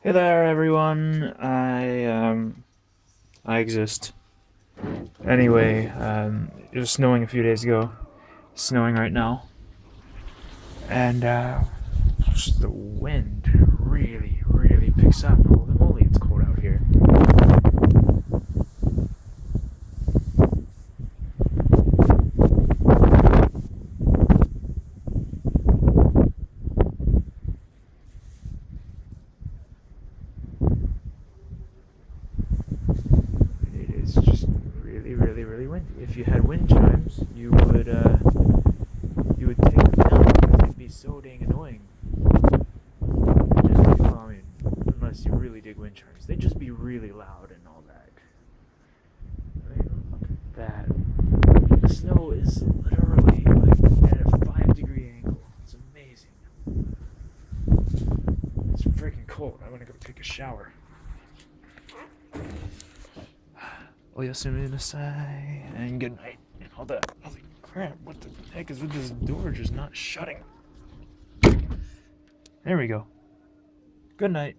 Hey there, everyone. I exist. Anyway, it was snowing a few days ago. It's snowing right now, and just the wind really, really picks up. Holy moly, it's cold out here. It is just really, really, really windy. If you had wind chimes, you would take them down because they'd be so dang annoying. Just, well, I mean, unless you really dig wind chimes, they'd just be really loud and all that. I mean, look at that. The snow is literally like at a 5-degree angle. It's amazing. It's freaking cold. I'm gonna go take a shower. Oyasuminasai and good night. And all that. Holy crap, what the heck is with this door just not shutting? There we go. Good night.